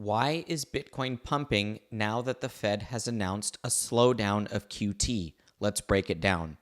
Why is Bitcoin pumping now that the Fed has announced a slowdown of QT? Let's break it down.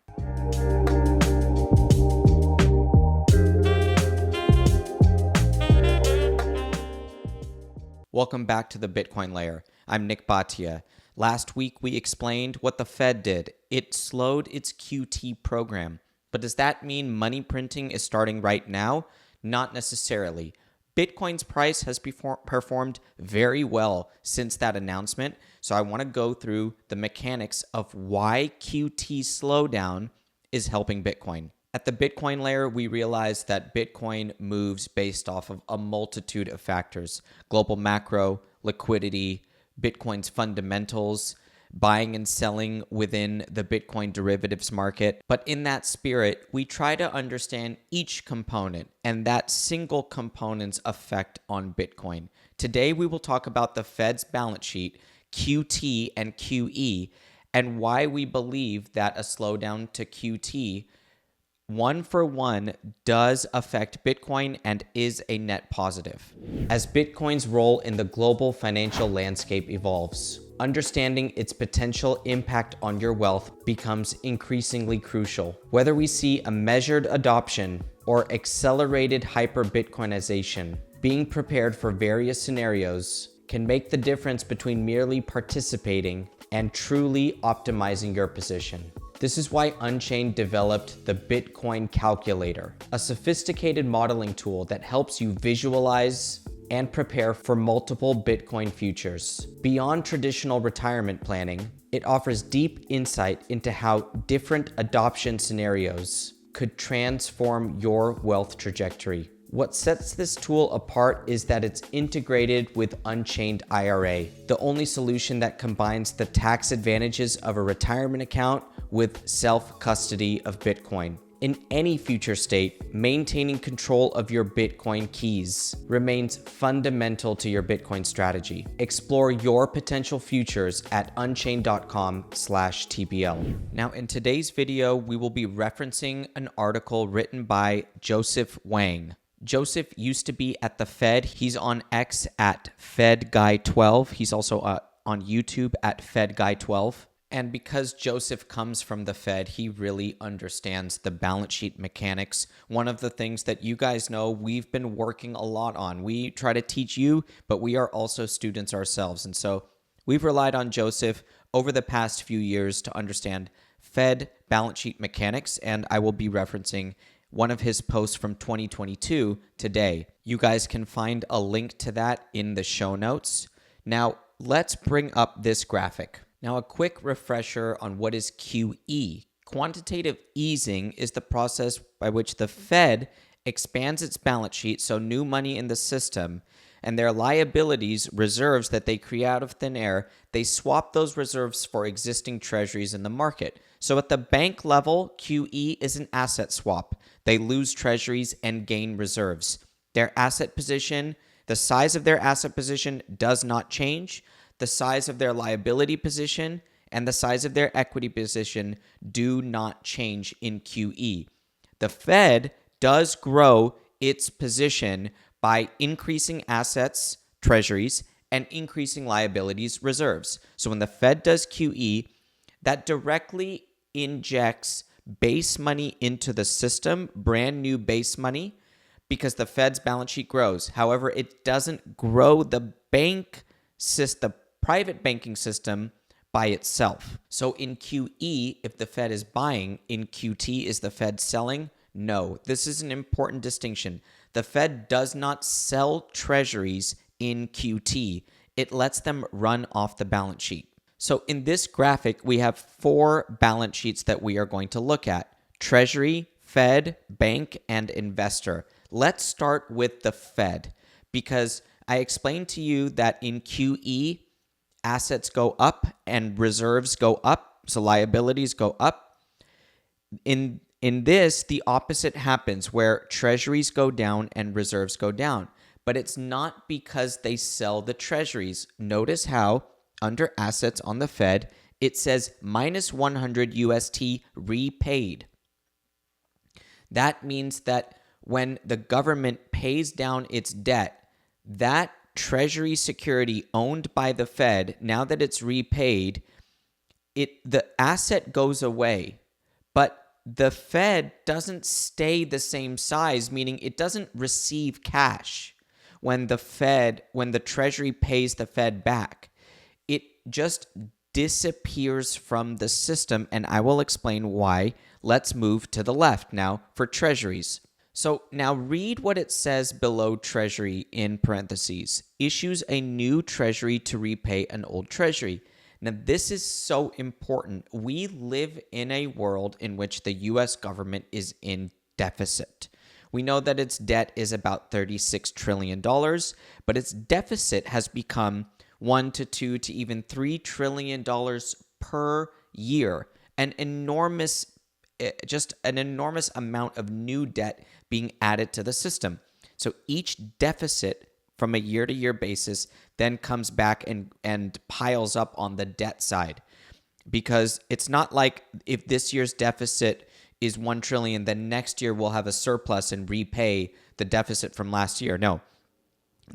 Welcome back to the Bitcoin Layer. I'm Nick Bhatia. Last week we explained what the Fed did. It slowed its QT program. But does that mean money printing is starting right now? Not necessarily. Bitcoin's price has performed very well since that announcement, so I want to go through the mechanics of why QT slowdown is helping Bitcoin. At the Bitcoin layer, we realize that Bitcoin moves based off of a multitude of factors: global macro, liquidity, Bitcoin's fundamentals, buying and selling within the Bitcoin derivatives market. But in that spirit, we try to understand each component and that single component's effect on Bitcoin. Today, we will talk about the Fed's balance sheet, QT and QE, and why we believe that a slowdown to QT one for one does affect Bitcoin and is a net positive. As Bitcoin's role in the global financial landscape evolves, understanding its potential impact on your wealth becomes increasingly crucial. Whether we see a measured adoption or accelerated hyper-Bitcoinization, being prepared for various scenarios can make the difference between merely participating and truly optimizing your position. This is why Unchained developed the Bitcoin Calculator, a sophisticated modeling tool that helps you visualize and prepare for multiple Bitcoin futures. Beyond traditional retirement planning, it offers deep insight into how different adoption scenarios could transform your wealth trajectory. What sets this tool apart is that it's integrated with Unchained IRA, the only solution that combines the tax advantages of a retirement account with self-custody of Bitcoin. In any future state, maintaining control of your Bitcoin keys remains fundamental to your Bitcoin strategy. Explore your potential futures at unchained.com/TBL. Now, in today's video, we will be referencing an article written by Joseph Wang. Joseph used to be at the Fed. He's on X at FedGuy12. He's also on YouTube at FedGuy12. And because Joseph comes from the Fed, he really understands the balance sheet mechanics. One of the things that you guys know we've been working a lot on. We try to teach you, but we are also students ourselves. And so we've relied on Joseph over the past few years to understand Fed balance sheet mechanics, and I will be referencing one of his posts from 2022 today. You guys can find a link to that in the show notes. Now, let's bring up this graphic. Now, a quick refresher on what is QE. Quantitative easing is the process by which the Fed expands its balance sheet, so new money in the system, and their liabilities, reserves that they create out of thin air, they swap those reserves for existing treasuries in the market. So at the bank level, QE is an asset swap. They lose treasuries and gain reserves. Their asset position, the size of their asset position does not change. The size of their liability position and the size of their equity position do not change in QE. The Fed does grow its position by increasing assets, treasuries, and increasing liabilities, reserves. So when the Fed does QE, that directly injects base money into the system, brand new base money, because the Fed's balance sheet grows. However, it doesn't grow the bank system, private banking system by itself. So in QE, if the Fed is buying, in QT, is the Fed selling? No, this is an important distinction. The Fed does not sell treasuries in QT. It lets them run off the balance sheet. So in this graphic, we have four balance sheets that we are going to look at: Treasury, Fed, Bank, and Investor. Let's start with the Fed, because I explained to you that in QE, assets go up and reserves go up, so liabilities go up. In this, the opposite happens, where treasuries go down and reserves go down. But it's not because they sell the treasuries. Notice how under assets on the Fed, it says minus 100 UST repaid. That means that when the government pays down its debt, that Treasury security owned by the Fed, now that it's repaid, the asset goes away, but the Fed doesn't stay the same size, meaning it doesn't receive cash when the Treasury pays the Fed back. It just disappears from the system, and I will explain why. Let's move to the left now for Treasuries. So now read what it says below Treasury in parentheses. Issues a new Treasury to repay an old Treasury. Now, this is so important. We live in a world in which the U.S. government is in deficit. We know that its debt is about $36 trillion, but its deficit has become $1 to $2 to even $3 trillion per year. Just an enormous amount of new debt being added to the system. So each deficit from a year-to-year basis then comes back and piles up on the debt side. Because it's not like if this year's deficit is $1 trillion, then next year we'll have a surplus and repay the deficit from last year. No.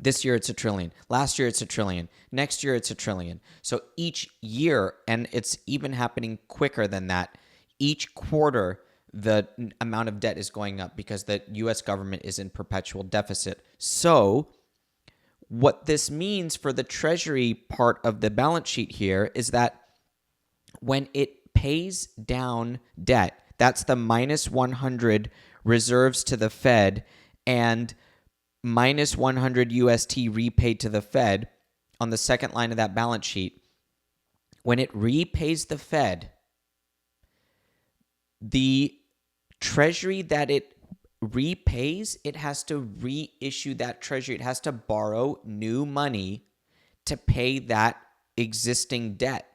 This year it's $1 trillion. Last year it's $1 trillion. Next year it's $1 trillion. So each year, and it's even happening quicker than that, each quarter the amount of debt is going up because the U.S. government is in perpetual deficit. So what this means for the Treasury part of the balance sheet here is that when it pays down debt, that's the minus 100 reserves to the Fed and minus 100 UST repaid to the Fed on the second line of that balance sheet. When it repays the Fed, the Treasury that it repays, it has to reissue that Treasury. It has to borrow new money to pay that existing debt.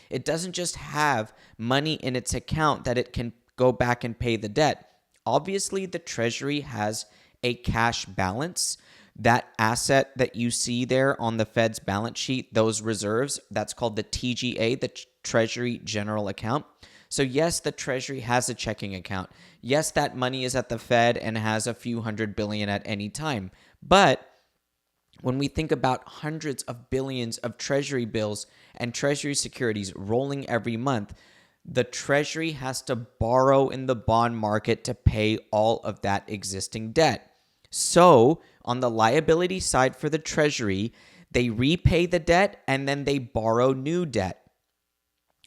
It doesn't just have money in its account that it can go back and pay the debt. Obviously, the Treasury has a cash balance. That asset that you see there on the Fed's balance sheet, those reserves, that's called the TGA, the Treasury General Account. So yes, the Treasury has a checking account. Yes, that money is at the Fed and has a few $100 billion at any time. But when we think about hundreds of billions of Treasury bills and Treasury securities rolling every month, the Treasury has to borrow in the bond market to pay all of that existing debt. So on the liability side for the Treasury, they repay the debt and then they borrow new debt.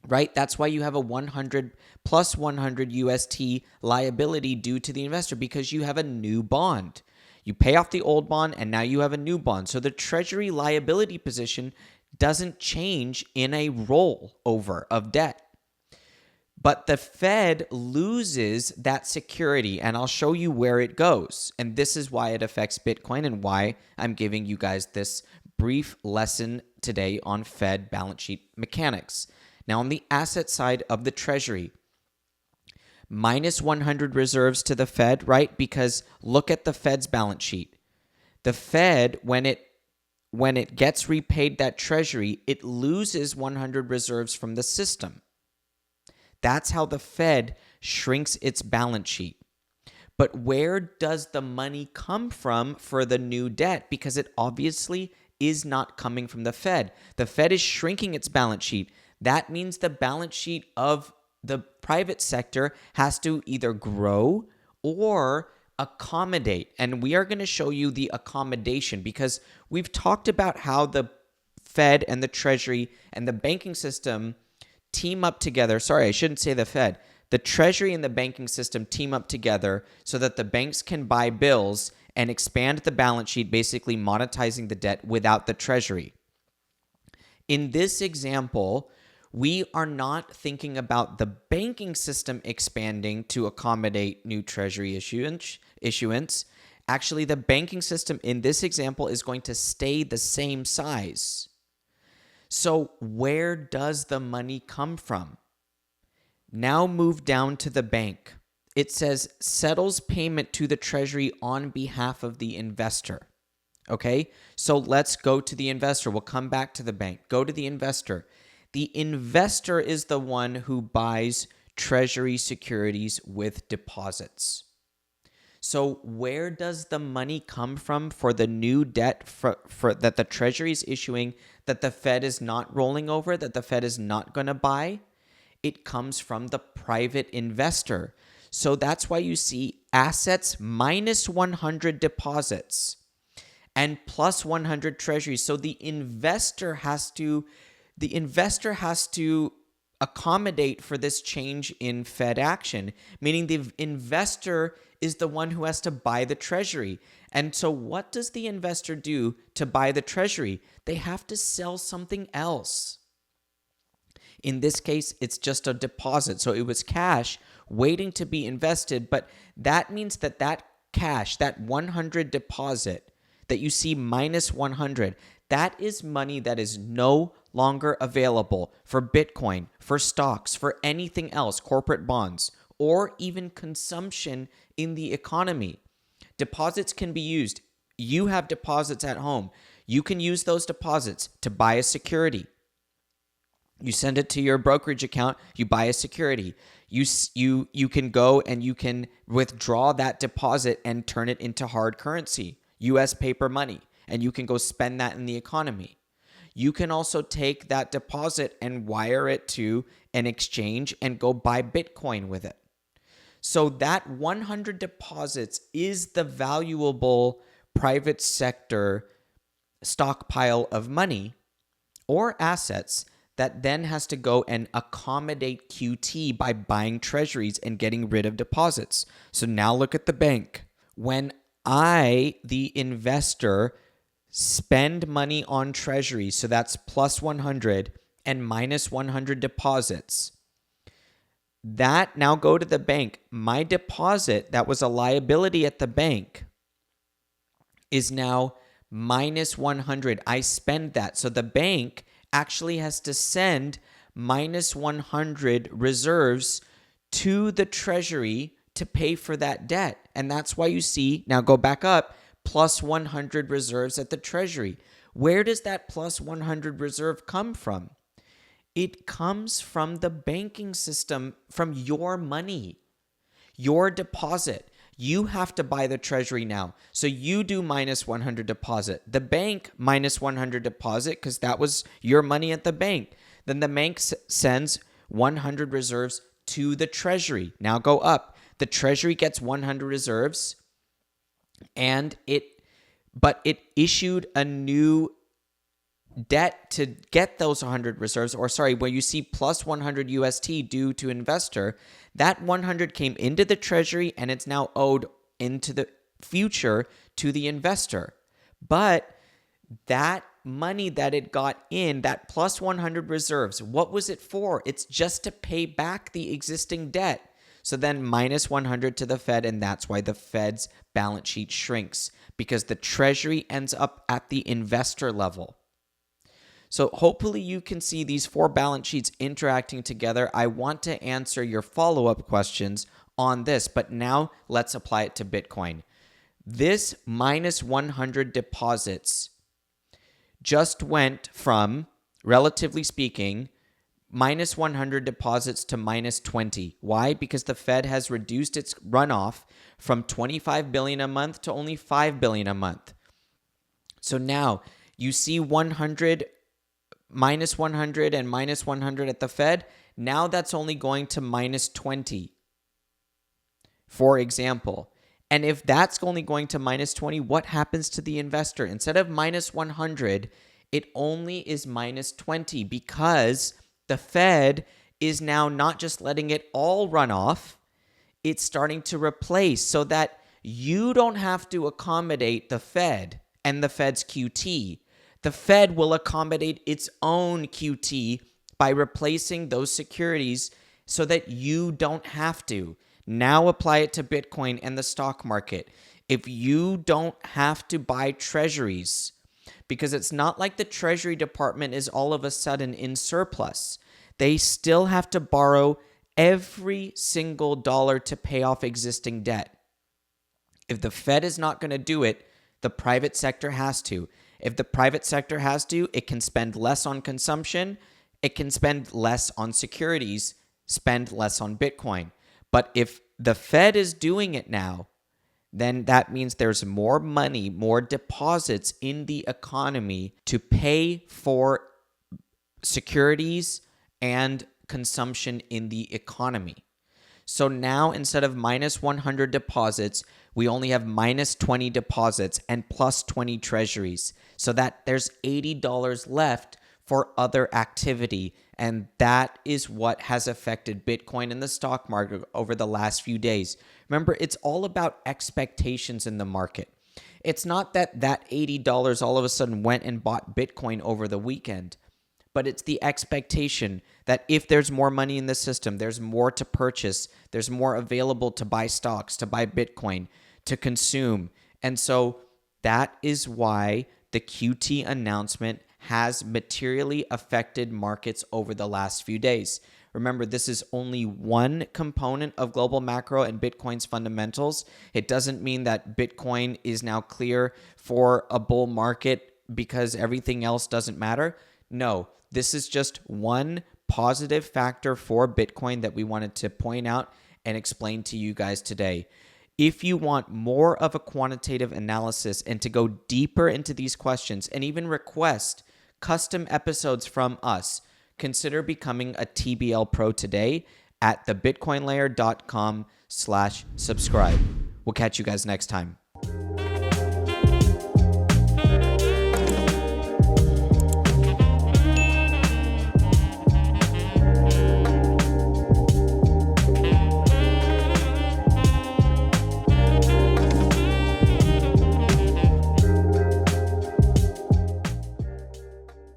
Right? That's why you have a 100 plus 100 UST liability due to the investor, because you have a new bond. You pay off the old bond and now you have a new bond. So the Treasury liability position doesn't change in a rollover of debt. But the Fed loses that security, and I'll show you where it goes. And this is why it affects Bitcoin and why I'm giving you guys this brief lesson today on Fed balance sheet mechanics. Now, on the asset side of the Treasury, minus 100 reserves to the Fed, right? Because look at the Fed's balance sheet. The Fed, when it gets repaid that Treasury, it loses 100 reserves from the system. That's how the Fed shrinks its balance sheet. But where does the money come from for the new debt? Because it obviously is not coming from the Fed. The Fed is shrinking its balance sheet. That means the balance sheet of the private sector has to either grow or accommodate. And we are going to show you the accommodation, because we've talked about how the Fed and the Treasury and the banking system team up together. Sorry, I shouldn't say the Fed. The Treasury and the banking system team up together so that the banks can buy bills and expand the balance sheet, basically monetizing the debt without the Treasury. In this example, we are not thinking about the banking system expanding to accommodate new Treasury issuance. Actually, the banking system in this example is going to stay the same size. So where does the money come from? Now move down to the bank. It says settles payment to the Treasury on behalf of the investor. Okay, so let's go to the investor. We'll come back to the bank. Go to the investor. The investor is the one who buys Treasury securities with deposits. So where does the money come from for the new debt for that the Treasury is issuing, that the Fed is not rolling over, that the Fed is not going to buy? It comes from the private investor. So that's why you see assets minus 100 deposits and plus 100 treasuries. So the investor has to accommodate for this change in Fed action, meaning the investor is the one who has to buy the treasury. And so what does the investor do to buy the treasury? They have to sell something else. In this case, it's just a deposit. So it was cash waiting to be invested, but that means that cash, that 100 deposit that you see minus 100, that is money that is no longer available for Bitcoin, for stocks, for anything else, corporate bonds, or even consumption in the economy. Deposits can be used. You have deposits at home. You can use those deposits to buy a security. You send it to your brokerage account, you buy a security. You can go and you can withdraw that deposit and turn it into hard currency, US paper money, and you can go spend that in the economy. You can also take that deposit and wire it to an exchange and go buy Bitcoin with it. So that 100 deposits is the valuable private sector stockpile of money or assets that then has to go and accommodate QT by buying treasuries and getting rid of deposits. So now look at the bank. When I, the investor, spend money on treasuries, so that's plus 100 and minus 100 deposits, that now go to the bank. My deposit that was a liability at the bank is now minus 100. I spend that. So the bank actually has to send minus 100 reserves to the Treasury to pay for that debt. And that's why you see, now go back up, plus 100 reserves at the Treasury. Where does that plus 100 reserve come from? It comes from the banking system, from your money, your deposit. You have to buy the Treasury now. So you do minus 100 deposit. The bank minus 100 deposit because that was your money at the bank. Then the bank sends 100 reserves to the Treasury. Now go up. The Treasury gets 100 reserves and it issued a new debt to get those 100 reserves, where you see plus 100 UST due to investor, that 100 came into the Treasury and it's now owed into the future to the investor. But that money that it got in, that plus 100 reserves, what was it for? It's just to pay back the existing debt. So then minus 100 to the Fed, and that's why the Fed's balance sheet shrinks, because the Treasury ends up at the investor level. So hopefully you can see these four balance sheets interacting together. I want to answer your follow-up questions on this, but now let's apply it to Bitcoin. This minus 100 deposits just went from, relatively speaking, minus 100 deposits to minus 20. Why? Because the Fed has reduced its runoff from 25 billion a month to only 5 billion a month. So now you see 100 minus 100 and minus 100 at the Fed. Now that's only going to minus 20, for example. And if that's only going to minus 20, what happens to the investor? Instead of minus 100, it only is minus 20 because the Fed is now not just letting it all run off, it's starting to replace so that you don't have to accommodate the Fed and the Fed's QT. The Fed will accommodate its own QT by replacing those securities so that you don't have to. Now apply it to Bitcoin and the stock market. If you don't have to buy treasuries, because it's not like the Treasury Department is all of a sudden in surplus. They still have to borrow every single dollar to pay off existing debt. If the Fed is not going to do it, the private sector has to. If the private sector has to, it can spend less on consumption, it can spend less on securities, spend less on Bitcoin. But if the Fed is doing it now, then that means there's more money, more deposits in the economy to pay for securities and consumption in the economy. So now instead of minus 100 deposits, we only have minus 20 deposits and plus 20 treasuries. So that there's $80 left for other activity. And that is what has affected Bitcoin and the stock market over the last few days. Remember, it's all about expectations in the market. It's not that $80 all of a sudden went and bought Bitcoin over the weekend, but it's the expectation that if there's more money in the system, there's more to purchase, there's more available to buy stocks, to buy Bitcoin, to consume. And so that is why the QT announcement has materially affected markets over the last few days. Remember, this is only one component of global macro and Bitcoin's fundamentals. It doesn't mean that Bitcoin is now clear for a bull market because everything else doesn't matter. No, this is just one positive factor for Bitcoin that we wanted to point out and explain to you guys today. If you want more of a quantitative analysis and to go deeper into these questions and even request custom episodes from us, consider becoming a TBL Pro today at thebitcoinlayer.com/subscribe. We'll catch you guys next time.